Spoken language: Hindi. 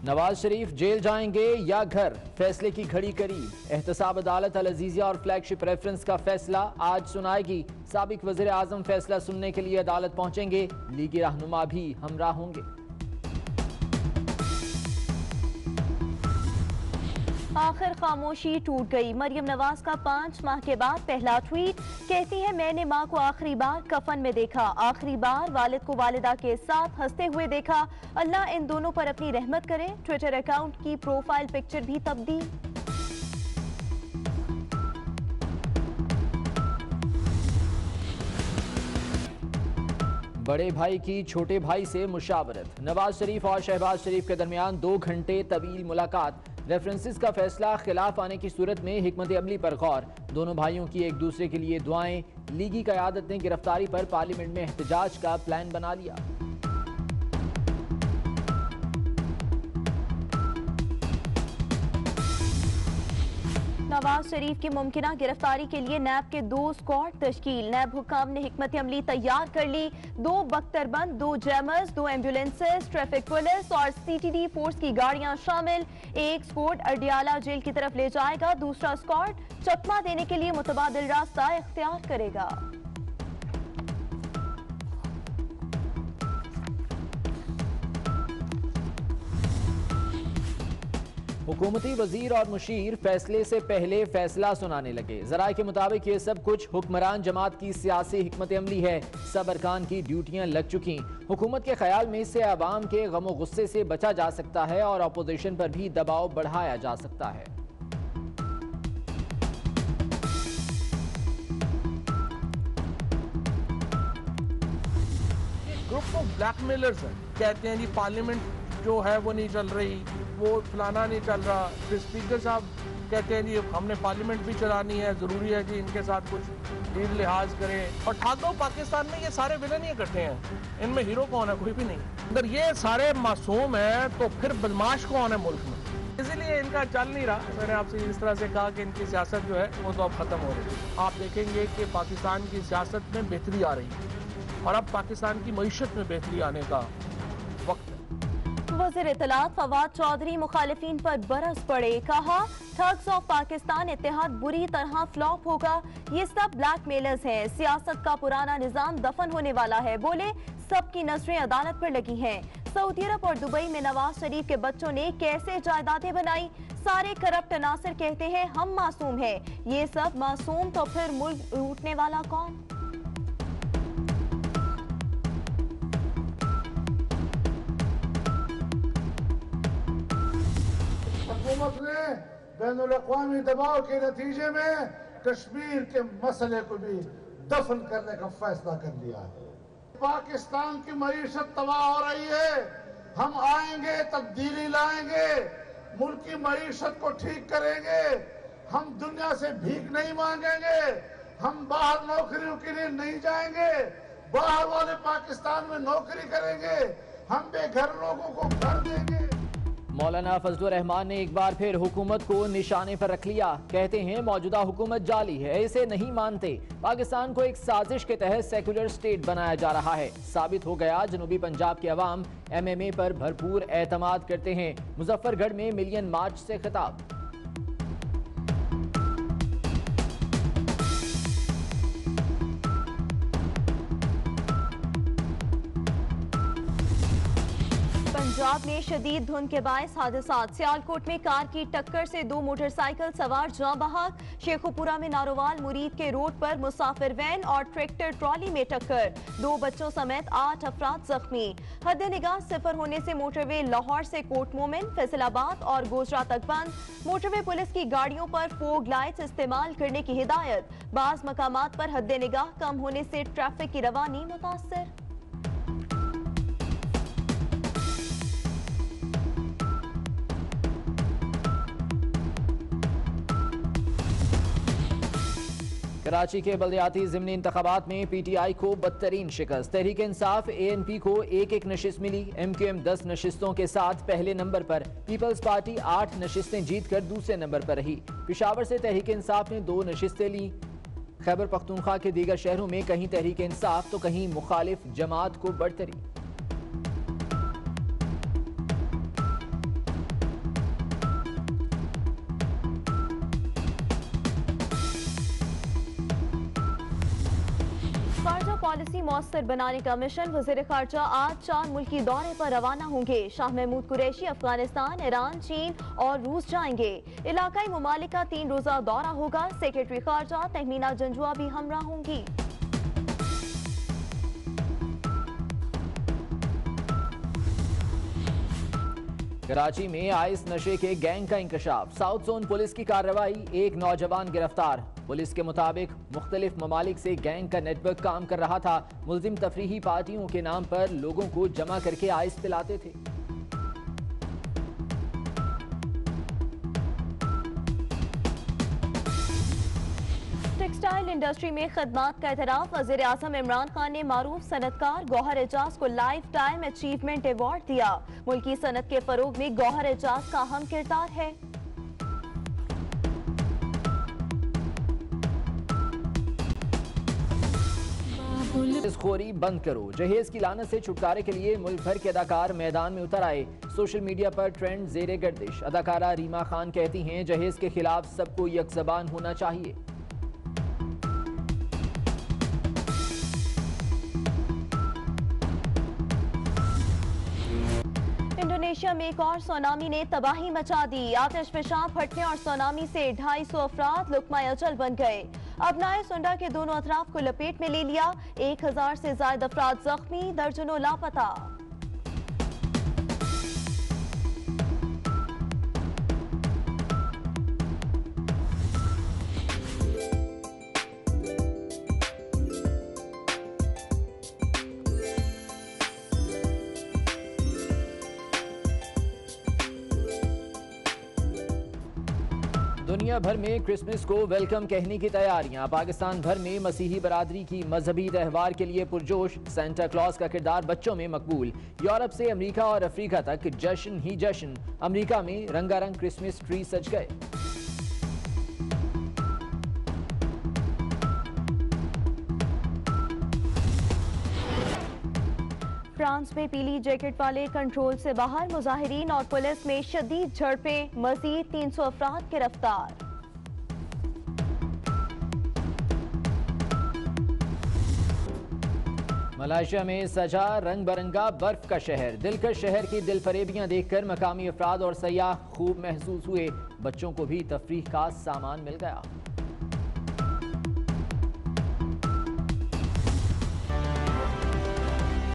नवाज शरीफ जेल जाएंगे या घर, फैसले की घड़ी करीब। एहतसाब अदालत अल अजीजिया और फ्लैगशिप रेफरेंस का फैसला आज सुनाएगी। साबिक वज़ीर आज़म फैसला सुनने के लिए अदालत पहुंचेंगे। लीगी रहनुमा भी हमराह होंगे। आखिर खामोशी टूट गई। मरियम नवाज का 5 माह के बाद पहला ट्वीट। कहती है, मैंने माँ को आखिरी बार कफन में देखा, आखिरी बार वालिद को वालिदा के साथ हंसते हुए देखा। अल्लाह इन दोनों पर अपनी रहमत करे। ट्विटर अकाउंट की प्रोफाइल पिक्चर भी तब्दील। बड़े भाई की छोटे भाई से मुशावरत। नवाज शरीफ और शहबाज शरीफ के दरमियान 2 घंटे तवील मुलाकात। रेफरेंसेस का फैसला खिलाफ आने की सूरत में हिकमत अमली पर गौर। दोनों भाइयों की एक दूसरे के लिए दुआएं। लीगी क़यादत ने गिरफ्तारी पर पार्लियामेंट में एहतजाज का प्लान बना लिया। नवाज शरीफ की मुमकिना गिरफ्तारी के लिए नैब के 2 स्क्वाड तश्कील। नैब हुकाम ने हिकमत अमली तैयार कर ली। 2 बख्तरबंद, 2 जैमर्स, 2 एम्बुलेंसेस, ट्रैफिक पुलिस और CTD फोर्स की गाड़ियां शामिल। एक स्क्वाड अडियाला जेल की तरफ ले जाएगा, दूसरा स्क्वाड चकमा देने के लिए मुतबादिल रास्ता इख्तियार करेगा। हुकूमती वजीर और मुशीर फैसले से पहले फैसला सुनाने लगे। जराये के मुताबिक ये सब कुछ हुक्मरान जमात की सियासी हिकमत अमली है। सब अरकान की ड्यूटियां लग चुकी। हुकूमत के ख्याल में इससे अवाम के गमो गुस्से से बचा जा सकता है और अपोजिशन पर भी दबाव बढ़ाया जा सकता है। ग्रुप ऑफ ब्लैकमेलर्स हैं, कहते हैं जी पार्लियामेंट जो है वो नहीं चल रही, वो फलाना नहीं चल रहा। फिर स्पीकर साहब कहते हैं जी हमने पार्लियामेंट भी चलानी है, जरूरी है कि इनके साथ कुछ डील लिहाज करें। और ठाकुर पाकिस्तान में ये सारे विलन ही इकट्ठे हैं, इनमें हीरो कौन है? कोई भी नहीं। अगर ये सारे मासूम हैं तो फिर बदमाश कौन है मुल्क में? इसीलिए इनका चल नहीं रहा। मैंने आपसे इस तरह से कहा कि इनकी सियासत जो है वो तो अब खत्म हो रही है। आप देखेंगे कि पाकिस्तान की सियासत में बेहतरी आ रही है और अब पाकिस्तान की मईशत में बेहतरी आने का वक्त है। वज़ीर इत्तलात फवाद चौधरी मुखालिफिन पर बरस पड़े। कहा, ठग्स ऑफ पाकिस्तान इत्तेहाद बुरी तरह फ्लॉप होगा। ये सब ब्लैकमेलर्स हैं। सियासत का पुराना निजाम दफन होने वाला है। बोले, सबकी नजरें अदालत पर लगी हैं। सऊदी अरब और दुबई में नवाज शरीफ के बच्चों ने कैसे जायदादें बनाई। सारे करप्ट अनासर कहते हैं हम मासूम हैं। ये सब मासूम तो फिर मुल्क लूटने वाला कौन? हुकूमत ने बैनुल-अक़वामी दबाव के नतीजे में कश्मीर के मसले को भी दफन करने का फैसला कर लिया है। पाकिस्तान की मईशत तबाह हो रही है। हम आएंगे, तब्दीली लाएंगे, मुल्क की मईशत को ठीक करेंगे। हम दुनिया से भीख नहीं मांगेंगे। हम बाहर नौकरियों के लिए नहीं जाएंगे। बाहर वाले पाकिस्तान में नौकरी करेंगे। हम बेघर लोगों को घर देंगे। मौलाना फजलुर रहमान ने एक बार फिर हुकूमत को निशाने पर रख लिया। कहते हैं मौजूदा हुकूमत जाली है, इसे नहीं मानते। पाकिस्तान को एक साजिश के तहत सेकुलर स्टेट बनाया जा रहा है। साबित हो गया, जनूबी पंजाब के अवाम MMA पर भरपूर एतमाद करते हैं। मुजफ्फरगढ़ में मिलियन मार्च से खिताब। पंजाब में शदीद धुंध के बायस हादसात। सियालकोट में कार की टक्कर से 2 मोटरसाइकिल सवार जाँ बहक। शेखुपुरा में नारोवाल मुरीद के रोड पर मुसाफिर वैन और ट्रैक्टर ट्रॉली में टक्कर। 2 बच्चों समेत 8 अफराद जख्मी। हद निगाह 0 होने से मोटरवे लाहौर से कोट मोमिन, फैसलाबाद और गोजरा तक बंद। मोटरवे पुलिस की गाड़ियों पर फोग लाइट्स इस्तेमाल करने की हिदायत। बाज़ मकामात पर हद निगाह कम होने से ट्रैफिक की रवानी मुतासर। कराची के बल्दियाती ज़िमनी इंतखाबात में PTI को बदतरीन शिकस्त। तहरीक इंसाफ ANP को 1-1 नशिस्त मिली। MQM 10 नशिस्तों के साथ पहले नंबर पर। पीपल्स पार्टी 8 नशिस्तें जीतकर दूसरे नंबर पर रही। पिशावर से तहरीक इंसाफ ने 2 नशिस्तें ली। खैबर पख्तूनख्वा के दीगर शहरों में कहीं तहरीक इंसाफ तो कहीं मुखालिफ जमात को बढ़तरी। पॉलिसी मौसर बनाने का मिशन। वज़ीर ख़ारजा आज 4 मुल्की दौरे पर रवाना होंगे। शाह महमूद कुरैशी अफगानिस्तान, ईरान, चीन और रूस जाएंगे। इलाकाई ममालिक का 3 रोज़ा दौरा होगा। सेक्रेटरी ख़ारजा तहमीना जंजुआ भी हमरा होंगी। कराची में आइस नशे के गैंग का इंकशाफ। साउथ जोन पुलिस की कार्रवाई, एक नौजवान गिरफ्तार। पुलिस के मुताबिक मुख्तलिफ ममालिक से गैंग का नेटवर्क काम कर रहा था। मुल्जिम तफरीही पार्टियों के नाम पर लोगों को जमा करके आइस पिलाते थे। टेक्सटाइल इंडस्ट्री में खदमात का एतराफ। वज़ीर आज़म इमरान खान ने मारूफ सनतकार गौहर एजाज को लाइफ टाइम अचीवमेंट अवार्ड दिया। मुल्की सनत के फरोग में गौहर एजाज का अहम किरदार है। खोरी बंद करो, जहेज की लानत से छुटकारे के लिए मुल्क भर के अदाकार मैदान में उतर आए। सोशल मीडिया पर ट्रेंड जेरे गर्दिश। अदाकारा रीमा खान कहती हैं जहेज के खिलाफ सबको यकजबान होना चाहिए। इंडोनेशिया में एक और सुनामी ने तबाही मचा दी। आतिशफशां फटने और सुनामी से 250 अफराद लुकमा अजल बन गए। अबनाए सुंडा के दोनों अतराफ को लपेट में ले लिया। 1000 से ज्यादा अफराद जख्मी, दर्जनों लापता। दुनिया भर में क्रिसमस को वेलकम कहने की तैयारियां। पाकिस्तान भर में मसीही बरादरी की मजहबी त्यौहार के लिए पुरजोश। सेंटा क्लॉज का किरदार बच्चों में मकबूल। यूरोप से अमेरिका और अफ्रीका तक जश्न ही जश्न। अमेरिका में रंगारंग क्रिसमस ट्री सज गए। फ्रांस में पीली जैकेट वाले कंट्रोल से बाहर। मुजाहिरीन और पुलिस में शदीद झड़पें। मजीद 300 अफराद गिरफ्तार। मलेशिया में सजा रंग बरंगा बर्फ का शहर। दिलकश शहर की दिलफरेबियां देखकर मकामी अफराद और सयाह खूब महसूस हुए। बच्चों को भी तफरीह का सामान मिल गया।